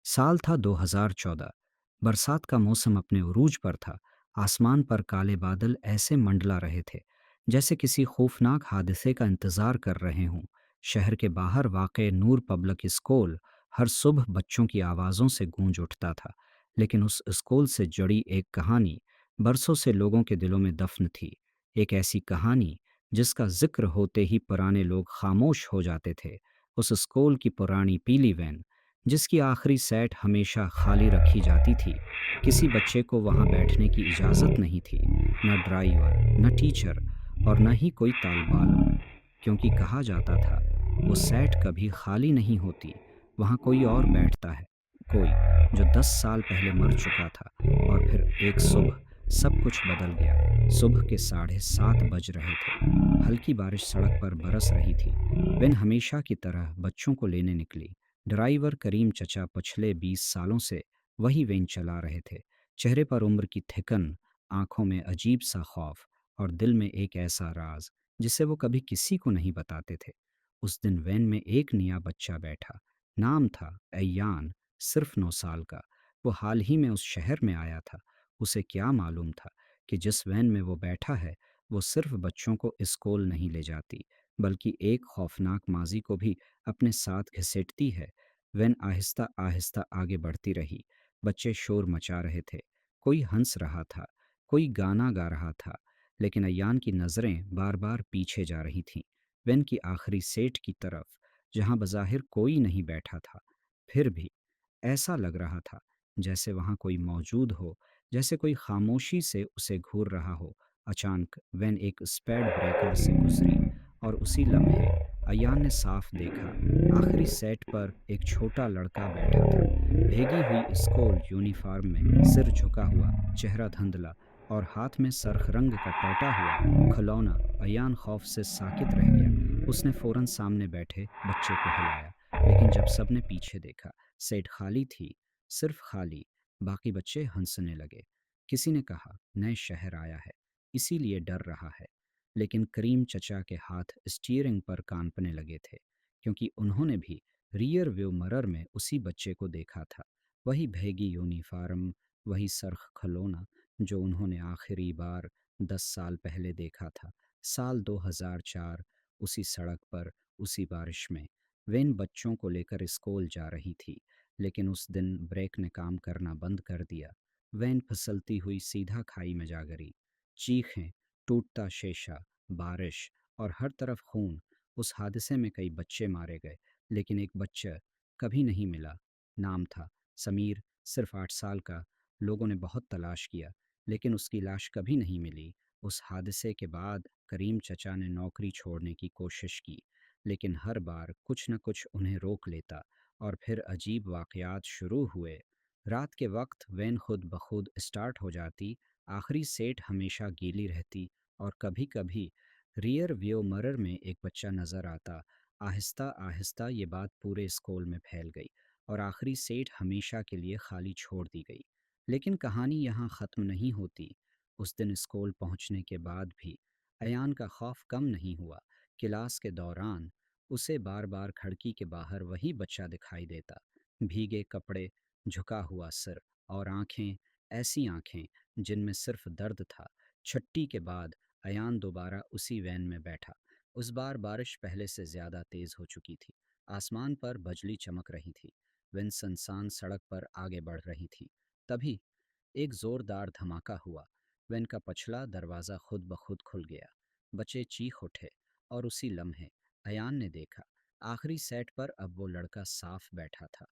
साल था 2014। बरसात का मौसम अपने उरूज पर था। आसमान पर काले बादल ऐसे मंडला रहे थे जैसे किसी खौफनाक हादसे का इंतजार कर रहे हों। शहर के बाहर वाक़े नूर पब्लिक स्कूल हर सुबह बच्चों की आवाज़ों से गूंज उठता था। लेकिन उस स्कूल से जुड़ी एक कहानी बरसों से लोगों के दिलों में दफन थी। एक ऐसी कहानी जिसका जिक्र होते ही पुराने लोग खामोश हो जाते थे। उस स्कूल की पुरानी पीली वैन जिसकी आखिरी सेट हमेशा खाली रखी जाती थी। किसी बच्चे को वहां बैठने की इजाज़त नहीं थी, न ड्राइवर, न टीचर, और न ही कोई तालबालन, क्योंकि कहा जाता था वो सेट कभी खाली नहीं होती। वहां कोई और बैठता है, कोई जो 10 साल पहले मर चुका था। और फिर एक सुबह सब कुछ बदल गया। सुबह के 7:30 बज रहे थे। हल्की बारिश सड़क पर बरस रही थी। वेन हमेशा की तरह बच्चों को लेने निकली। ड्राइवर करीम चचा पिछले 20 सालों से वही वेन चला रहे थे। चेहरे पर उम्र की थिकन, आंखों में अजीब सा खौफ, और दिल में एक ऐसा राज जिसे वो कभी किसी को नहीं बताते थे। उस दिन वैन में एक नया बच्चा बैठा। नाम था अय्यान, सिर्फ 9 साल का। वो हाल ही में उस शहर में आया था। उसे क्या मालूम था कि जिस वैन में वो बैठा है वो सिर्फ बच्चों को स्कूल नहीं ले जाती, बल्कि एक खौफनाक माजी को भी अपने साथ घसीटती है। वैन आहिस्ता आहिस्ता आगे बढ़ती रही। बच्चे शोर मचा रहे थे, कोई हंस रहा था, कोई गाना गा रहा था, लेकिन अयान की नज़रें बार बार पीछे जा रही थीं, वैन की आखिरी सीट की तरफ, जहां बज़ाहिर कोई नहीं बैठा था। फिर भी ऐसा लग रहा था जैसे वहां कोई मौजूद हो, जैसे कोई खामोशी से उसे घूर रहा हो। अचानक वैन एक स्पीड ब्रेकर से गुजरी, और उसी लम्हे अयान ने साफ देखा। आखिरी सेट पर एक छोटा लड़का बैठा था, भीगी हुई स्कूल यूनिफॉर्म में, सिर झुका हुआ, चेहरा धुंधला, और हाथ में सरख रंग का टूटा हुआ खिलौना। अयान खौफ से साकित रह गया। उसने फौरन सामने बैठे बच्चे को हिलाया, लेकिन जब सबने पीछे देखा, सीट खाली थी, सिर्फ खाली। बाकी बच्चे हंसने लगे। किसी ने कहा नए शहर आया है, इसीलिए डर रहा है। लेकिन करीम चचा के हाथ स्टीयरिंग पर कांपने लगे थे, क्योंकि उन्होंने भी रियर व्यू मिरर में उसी बच्चे को देखा था। वही भैगी यूनिफॉर्म, वही सरख खिलौना जो उन्होंने आखिरी बार 10 साल पहले देखा था। साल 2004, उसी सड़क पर, उसी बारिश में। वेन बच्चों को लेकर स्कूल जा रही थी, लेकिन उस दिन ब्रेक ने काम करना बंद कर दिया। वैन फिसलती हुई सीधा खाई में जा गिरी। चीखें, टूटता शीशा, बारिश, और हर तरफ खून। उस हादसे में कई बच्चे मारे गए, लेकिन एक बच्चा कभी नहीं मिला। नाम था समीर, सिर्फ 8 साल का। लोगों ने बहुत तलाश किया, लेकिन उसकी लाश कभी नहीं मिली। उस हादसे के बाद करीम चचा ने नौकरी छोड़ने की कोशिश की, लेकिन हर बार कुछ न कुछ उन्हें रोक लेता, और फिर अजीब वाक़यात शुरू हुए। रात के वक्त वैन खुद ब खुद स्टार्ट हो जाती, आखिरी सीट हमेशा गीली रहती, और कभी कभी रियर व्यू मिरर में एक बच्चा नज़र आता। आहिस्ता आहिस्ता ये बात पूरे स्कूल में फैल गई, और आखिरी सीट हमेशा के लिए खाली छोड़ दी गई। लेकिन कहानी यहाँ ख़त्म नहीं होती। उस दिन स्कूल पहुँचने के बाद भी अयान का खौफ कम नहीं हुआ। क्लास के दौरान उसे बार बार खिड़की के बाहर वही बच्चा दिखाई देता, भीगे कपड़े, झुका हुआ सिर, और आंखें, ऐसी आंखें जिनमें सिर्फ दर्द था। छुट्टी के बाद अयान दोबारा उसी वैन में बैठा। उस बार बारिश पहले से ज़्यादा तेज़ हो चुकी थी। आसमान पर बजली चमक रही थी। वैन सुनसान सड़क पर आगे बढ़ रही थी। तभी एक जोरदार धमाका हुआ। वैन का पछला दरवाज़ा खुद ब खुद खुल गया। बच्चे चीख उठे, और उसी लम्हे अयान ने देखा, आखिरी सेट पर अब वो लड़का साफ बैठा था।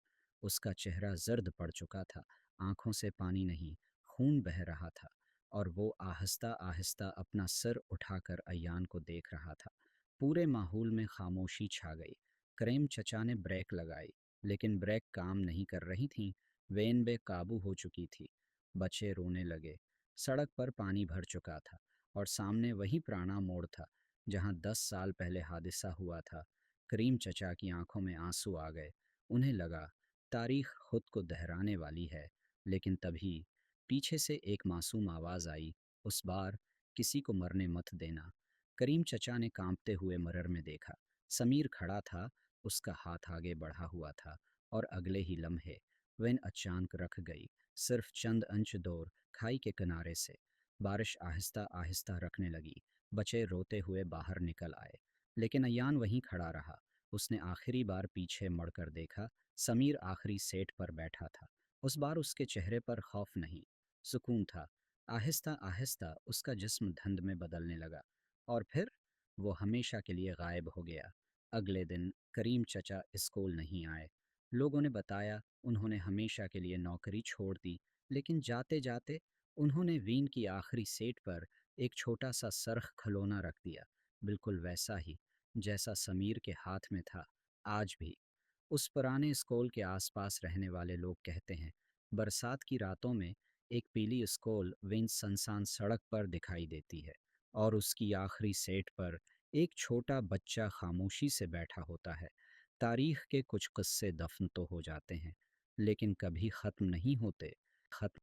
उसका चेहरा जर्द पड़ चुका था, आंखों से पानी नहीं, खून बह रहा था, और वो आहिस्ता आहिस्ता अपना सिर उठाकर अयान को देख रहा था। पूरे माहौल में खामोशी छा गई। करीम चचा ने ब्रेक लगाई, लेकिन ब्रेक काम नहीं कर रही थी। वेन बेकाबू हो चुकी थी। बच्चे रोने लगे। सड़क पर पानी भर चुका था, और सामने वही पुराना मोड़ था जहां 10 साल पहले हादसा हुआ था। करीम चचा की आंखों में आंसू आ गए। उन्हें लगा तारीख खुद को दोहराने वाली है। लेकिन तभी पीछे से एक मासूम आवाज़ आई, उस बार किसी को मरने मत देना। करीम चचा ने कांपते हुए मिरर में देखा। समीर खड़ा था, उसका हाथ आगे बढ़ा हुआ था, और अगले ही लम्हे वेन अचानक रख गई, सिर्फ चंद अंश दूर खाई के किनारे से। बारिश आहिस्ता आहिस्ता रखने लगी। बच्चे रोते हुए बाहर निकल आए, लेकिन अयान वहीं खड़ा रहा। उसने आखिरी बार पीछे मुड़कर देखा। समीर आखिरी सेट पर बैठा था। उस बार उसके चेहरे पर खौफ नहीं, सुकून था। आहिस्ता आहिस्ता उसका जिस्म धुंध में बदलने लगा, और फिर वो हमेशा के लिए गायब हो गया। अगले दिन करीम चचा स्कूल नहीं आए। लोगों ने बताया उन्होंने हमेशा के लिए नौकरी छोड़ दी, लेकिन जाते जाते उन्होंने वीन की आखिरी सेट पर एक छोटा सा सरख खिलौना रख दिया, बिल्कुल वैसा ही जैसा समीर के हाथ में था। आज भी उस पुराने स्कूल के आसपास रहने वाले लोग कहते हैं, बरसात की रातों में एक पीली स्कूल विंच सनसान सड़क पर दिखाई देती है, और उसकी आखिरी सेट पर एक छोटा बच्चा खामोशी से बैठा होता है। तारीख के कुछ किस्से दफन तो हो जाते हैं, लेकिन कभी ख़त्म नहीं होते। ख़त्म